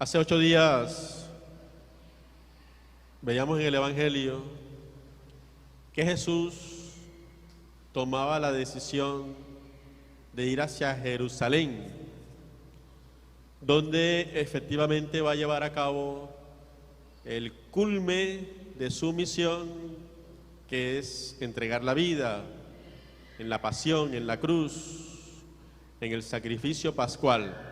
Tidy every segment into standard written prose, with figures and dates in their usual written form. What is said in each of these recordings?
Hace 8 días veíamos en el Evangelio que Jesús tomaba la decisión de ir hacia Jerusalén, donde efectivamente va a llevar a cabo el culmen de su misión, que es entregar la vida en la pasión, en la cruz, en el sacrificio pascual.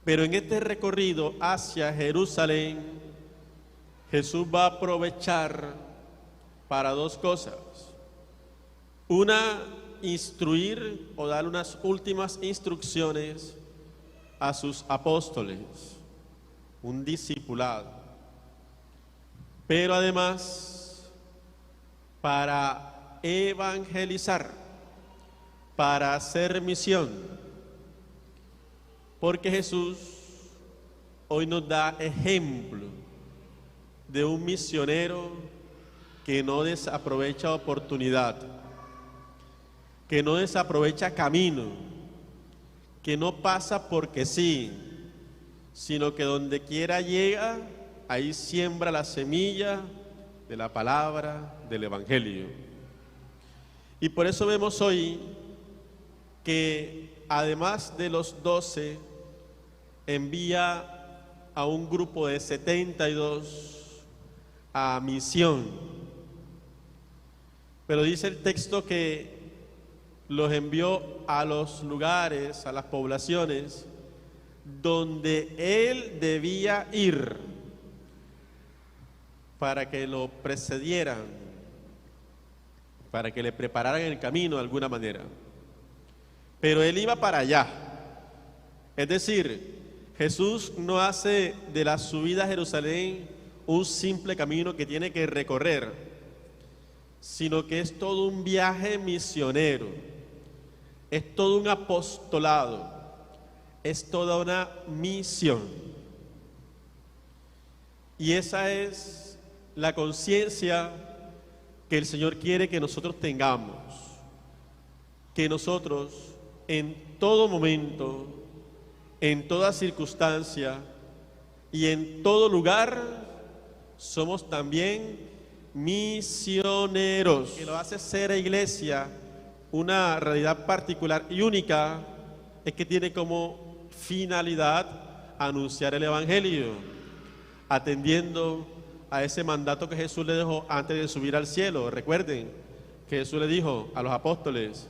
Pero en este recorrido hacia Jerusalén, Jesús va a aprovechar para dos cosas. Una, instruir o dar unas últimas instrucciones a sus apóstoles, un discipulado. Pero además, para evangelizar, para hacer misión. Porque Jesús hoy nos da ejemplo de un misionero que no desaprovecha oportunidad, que no desaprovecha camino, que no pasa porque sí, sino que donde quiera llega, ahí siembra la semilla de la palabra del Evangelio. Y por eso vemos hoy que además de los 12, envía a un grupo de 72 a misión. Pero dice el texto que los envió a los lugares, a las poblaciones donde él debía ir para que lo precedieran, para que le prepararan el camino de alguna manera. Pero él iba para allá. Es decir, Jesús no hace de la subida a Jerusalén un simple camino que tiene que recorrer, sino que es todo un viaje misionero, es todo un apostolado, es toda una misión. Y esa es la conciencia que el Señor quiere que nosotros tengamos, que nosotros en todo momento, en toda circunstancia y en todo lugar somos también misioneros. Que lo hace ser a iglesia una realidad particular y única es que tiene como finalidad anunciar el Evangelio, atendiendo a ese mandato que Jesús le dejó antes de subir al cielo. Recuerden que Jesús le dijo a los apóstoles: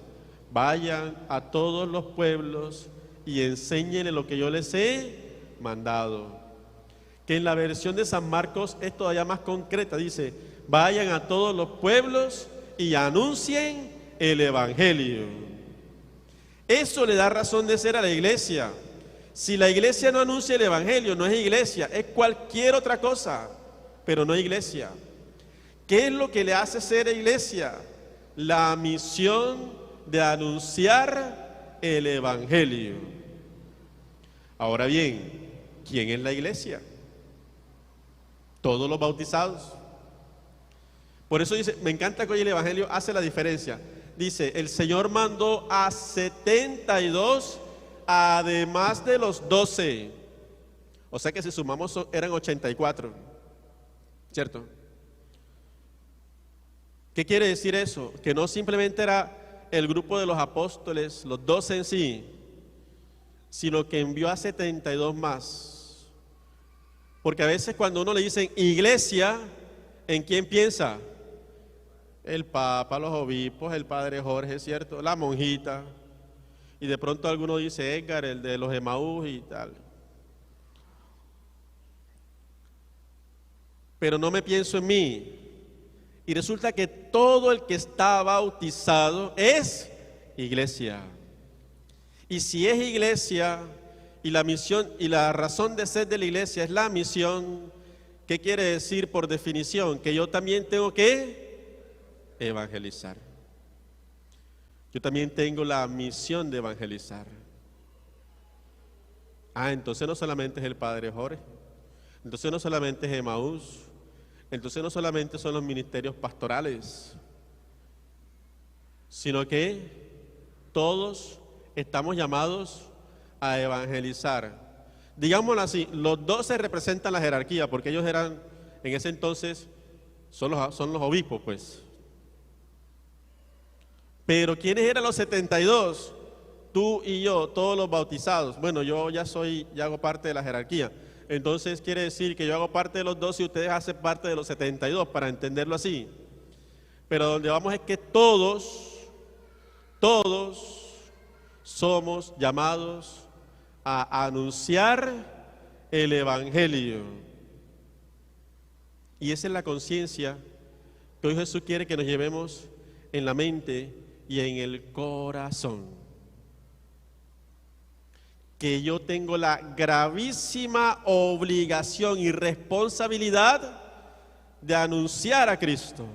vayan a todos los pueblos y enséñenle lo que yo les he mandado. Que en la versión de San Marcos es todavía más concreta, dice: vayan a todos los pueblos y anuncien el Evangelio. Eso le da razón de ser a la iglesia. Si la iglesia no anuncia el Evangelio, no es iglesia, es cualquier otra cosa, pero no iglesia. ¿Qué es lo que le hace ser iglesia? La misión de anunciar el Evangelio. Ahora bien, ¿quién es la iglesia? Todos los bautizados. Por eso dice, me encanta que hoy el Evangelio hace la diferencia. Dice, el Señor mandó a 72 además de los 12. O sea que si sumamos eran 84. ¿Cierto? ¿Qué quiere decir eso? Que no simplemente era el grupo de los apóstoles, los 12 en sí, sino que envió a 72 más. Porque a veces cuando uno le dicen iglesia, ¿en quién piensa? El Papa, los obispos, el Padre Jorge, ¿cierto? La monjita. Y de pronto alguno dice Edgar, el de los Emaús y tal. Pero no me pienso en mí. Y resulta que todo el que está bautizado es iglesia. Y si es iglesia y la misión y la razón de ser de la iglesia es la misión, ¿qué quiere decir por definición? Que yo también tengo que evangelizar. Yo también tengo la misión de evangelizar. Entonces no solamente es el Padre Jorge, entonces no solamente es Emaús, entonces no solamente son los ministerios pastorales, sino que todos estamos llamados a evangelizar. Digámoslo así, los 12 representan la jerarquía, porque ellos eran, en ese entonces, son los obispos, pues. Pero ¿quiénes eran los 72? Tú y yo, todos los bautizados. Bueno, yo ya hago parte de la jerarquía. Entonces quiere decir que yo hago parte de los 12 y ustedes hacen parte de los 72, para entenderlo así. Pero donde vamos es que todos somos llamados a anunciar el Evangelio. Y esa es la conciencia que hoy Jesús quiere que nos llevemos en la mente y en el corazón. Que yo tengo la gravísima obligación y responsabilidad de anunciar a Cristo.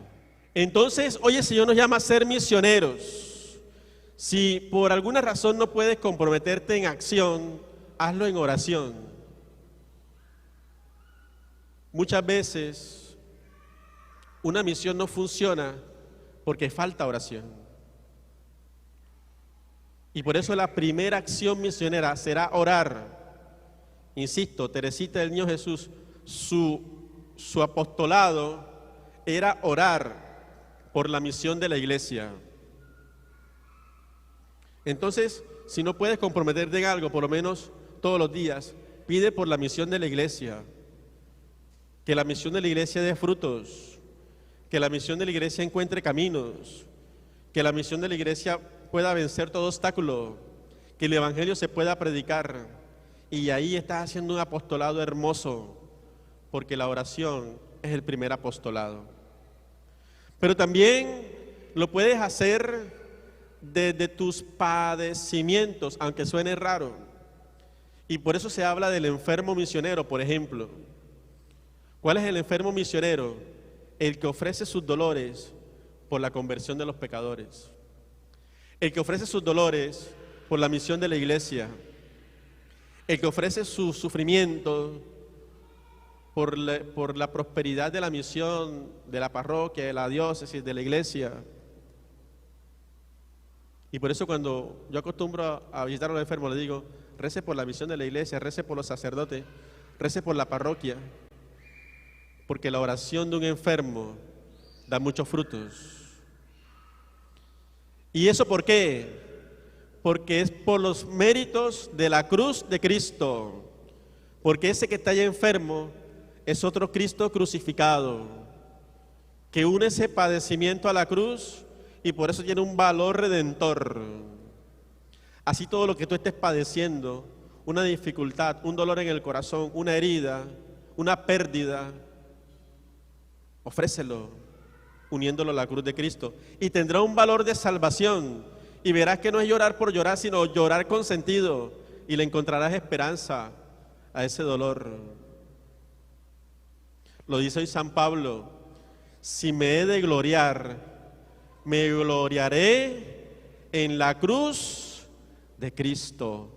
Entonces, hoy el Señor nos llama a ser misioneros. Si por alguna razón no puedes comprometerte en acción, hazlo en oración. Muchas veces una misión no funciona porque falta oración. Y por eso la primera acción misionera será orar. Insisto, Teresita del Niño Jesús, su apostolado era orar por la misión de la iglesia. Entonces, si no puedes comprometerte en algo, por lo menos todos los días, pide por la misión de la iglesia. Que la misión de la iglesia dé frutos, que la misión de la iglesia encuentre caminos, que la misión de la iglesia pueda vencer todo obstáculo, que el Evangelio se pueda predicar. Y ahí estás haciendo un apostolado hermoso, porque la oración es el primer apostolado. Pero también lo puedes hacer desde tus padecimientos, aunque suene raro. Y por eso se habla del enfermo misionero, por ejemplo. ¿Cuál es el enfermo misionero? El que ofrece sus dolores por la conversión de los pecadores. El que ofrece sus dolores por la misión de la iglesia. El que ofrece su sufrimiento por la prosperidad de la misión, de la parroquia, de la diócesis, de la iglesia. Y por eso cuando yo acostumbro a visitar a los enfermos, le digo, rece por la misión de la iglesia, rece por los sacerdotes, rece por la parroquia. Porque la oración de un enfermo da muchos frutos. ¿Y eso por qué? Porque es por los méritos de la cruz de Cristo. Porque ese que está allá enfermo es otro Cristo crucificado, que une ese padecimiento a la cruz y por eso tiene un valor redentor. Así todo lo que tú estés padeciendo, una dificultad, un dolor en el corazón, una herida, una pérdida, ofrécelo, uniéndolo a la cruz de Cristo, y tendrá un valor de salvación, y verás que no es llorar por llorar, sino llorar con sentido, y le encontrarás esperanza a ese dolor. Lo dice hoy San Pablo, si me he de gloriar, me gloriaré en la cruz de Cristo,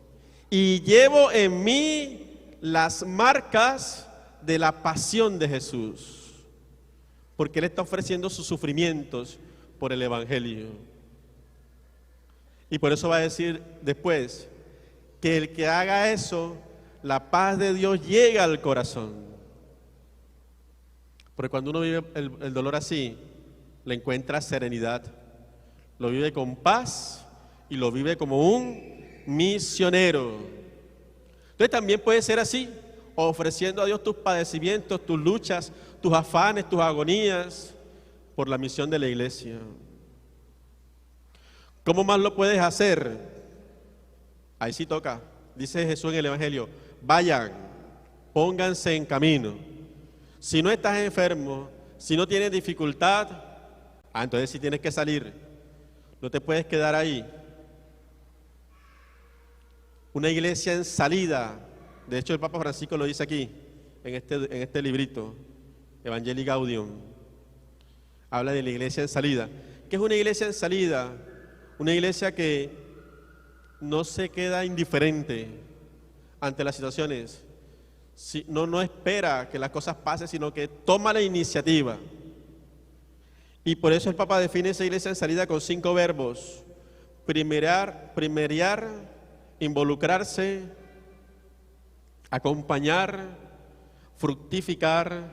y llevo en mí las marcas de la pasión de Jesús. Porque Él está ofreciendo sus sufrimientos por el Evangelio. Y por eso va a decir después, que el que haga eso, la paz de Dios llega al corazón. Porque cuando uno vive el dolor así, le encuentra serenidad. Lo vive con paz y lo vive como un misionero. Entonces también puede ser así, ofreciendo a Dios tus padecimientos, tus luchas, tus afanes, tus agonías, por la misión de la iglesia. ¿Cómo más lo puedes hacer? Ahí sí toca. Dice Jesús en el Evangelio, vayan, pónganse en camino. Si no estás enfermo, si no tienes dificultad, entonces sí tienes que salir. No te puedes quedar ahí. Una iglesia en salida. De hecho, el Papa Francisco lo dice aquí, en este librito, Evangelii Gaudium. Habla de la iglesia en salida. ¿Qué es una iglesia en salida? Una iglesia que no se queda indiferente ante las situaciones. No espera que las cosas pasen, sino que toma la iniciativa. Y por eso el Papa define esa iglesia en salida con 5 verbos. Primerear, involucrarse, acompañar, fructificar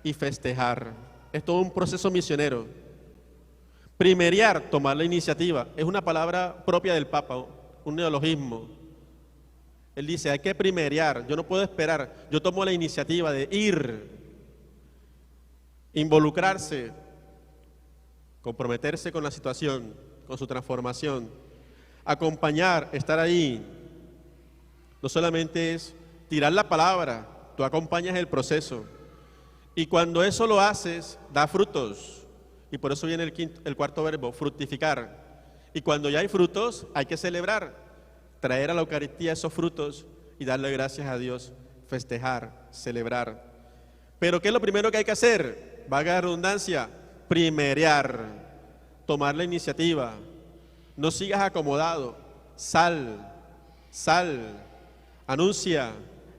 y festejar. Es todo un proceso misionero. Primeriar, tomar la iniciativa, es una palabra propia del Papa, un neologismo. Él dice, hay que primeriar, yo no puedo esperar, yo tomo la iniciativa de ir, involucrarse, comprometerse con la situación, con su transformación, acompañar, estar ahí. No solamente es tirar la palabra, tú acompañas el proceso. Y cuando eso lo haces, da frutos. Y por eso viene el cuarto verbo, fructificar. Y cuando ya hay frutos, hay que celebrar, traer a la Eucaristía esos frutos y darle gracias a Dios, festejar, celebrar. Pero ¿qué es lo primero que hay que hacer? Valga la redundancia, primerear, tomar la iniciativa. No sigas acomodado, sal, anuncia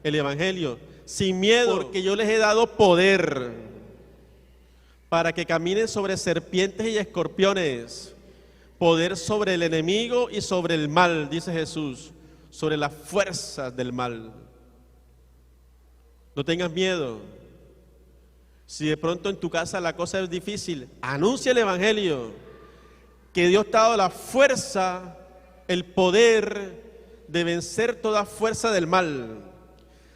el Evangelio sin miedo, porque yo les he dado poder para que caminen sobre serpientes y escorpiones, poder sobre el enemigo y sobre el mal, dice Jesús, sobre las fuerzas del mal. No tengas miedo. Si de pronto en tu casa la cosa es difícil, anuncia el Evangelio, que Dios te ha dado la fuerza, el poder de vencer toda fuerza del mal.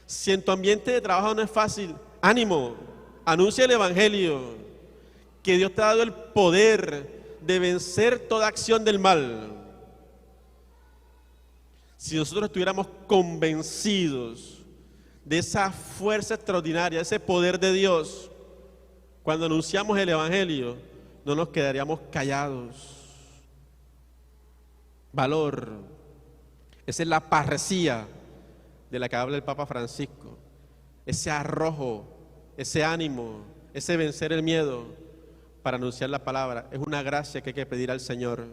Si en tu ambiente de trabajo no es fácil, ánimo, anuncia el Evangelio, que Dios te ha dado el poder de vencer toda acción del mal. Si nosotros estuviéramos convencidos de esa fuerza extraordinaria, ese poder de Dios, cuando anunciamos el Evangelio, no nos quedaríamos callados. Valor. Esa es la parresía de la que habla el Papa Francisco. Ese arrojo, ese ánimo, ese vencer el miedo para anunciar la palabra. Es una gracia que hay que pedir al Señor.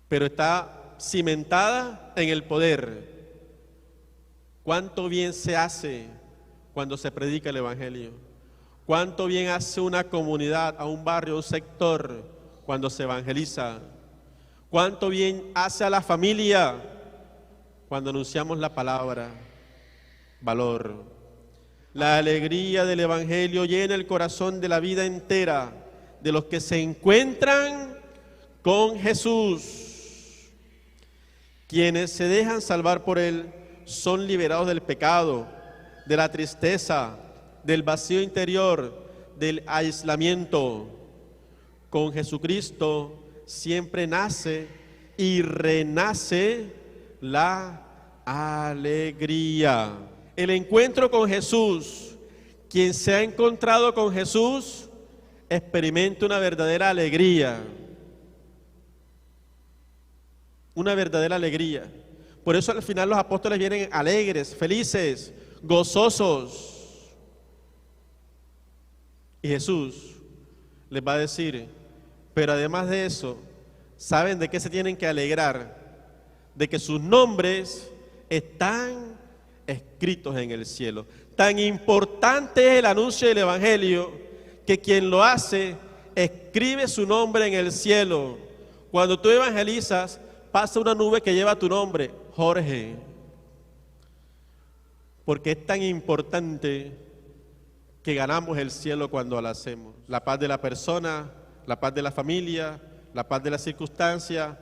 Pero está cimentada en el poder. Cuánto bien se hace cuando se predica el Evangelio. Cuánto bien hace una comunidad, a un barrio, a un sector, cuando se evangeliza. Cuánto bien hace a la familia cuando anunciamos la palabra. Valor. La alegría del Evangelio llena el corazón de la vida entera de los que se encuentran con Jesús. Quienes se dejan salvar por Él son liberados del pecado, de la tristeza, del vacío interior, del aislamiento. Con Jesucristo siempre nace y renace la alegría. El encuentro con Jesús, quien se ha encontrado con Jesús, experimenta una verdadera alegría. Una verdadera alegría. Por eso al final los apóstoles vienen alegres, felices, gozosos. Y Jesús les va a decir, pero además de eso, ¿saben de qué se tienen que alegrar? De que sus nombres están escritos en el cielo. Tan importante es el anuncio del Evangelio que quien lo hace escribe su nombre en el cielo. Cuando tú evangelizas, pasa una nube que lleva tu nombre, Jorge. Porque es tan importante que ganamos el cielo cuando lo hacemos. La paz de la persona, la paz de la familia, la paz de la circunstancia,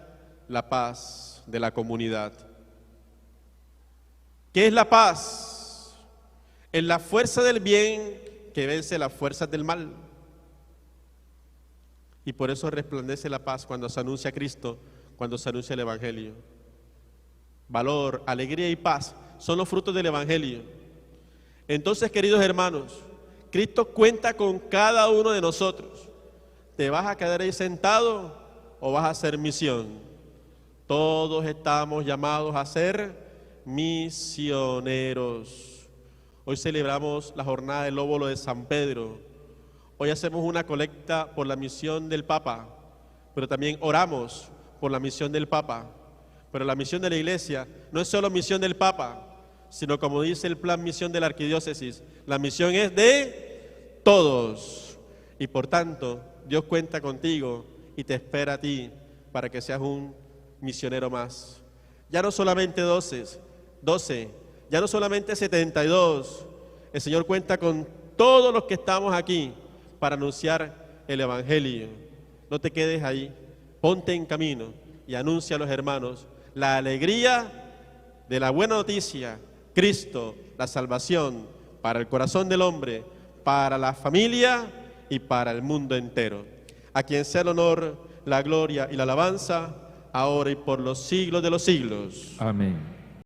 la paz de la comunidad. ¿Qué es la paz? Es la fuerza del bien que vence las fuerzas del mal. Y por eso resplandece la paz cuando se anuncia a Cristo, cuando se anuncia el Evangelio. Valor, alegría y paz son los frutos del Evangelio. Entonces, queridos hermanos, Cristo cuenta con cada uno de nosotros. ¿Te vas a quedar ahí sentado o vas a hacer misión? Todos estamos llamados a ser misioneros. Hoy celebramos la jornada del óvulo de San Pedro. Hoy hacemos una colecta por la misión del Papa, pero también oramos por la misión del Papa. Pero la misión de la Iglesia no es solo misión del Papa, sino como dice el plan misión de la Arquidiócesis, la misión es de todos. Y por tanto, Dios cuenta contigo y te espera a ti para que seas un misionero más. Ya no solamente 12, Ya no solamente 72, el Señor cuenta con todos los que estamos aquí para anunciar el Evangelio. No te quedes ahí, ponte en camino y anuncia a los hermanos la alegría de la buena noticia, Cristo, la salvación para el corazón del hombre, para la familia y para el mundo entero. A quien sea el honor, la gloria y la alabanza, ahora y por los siglos de los siglos. Amén.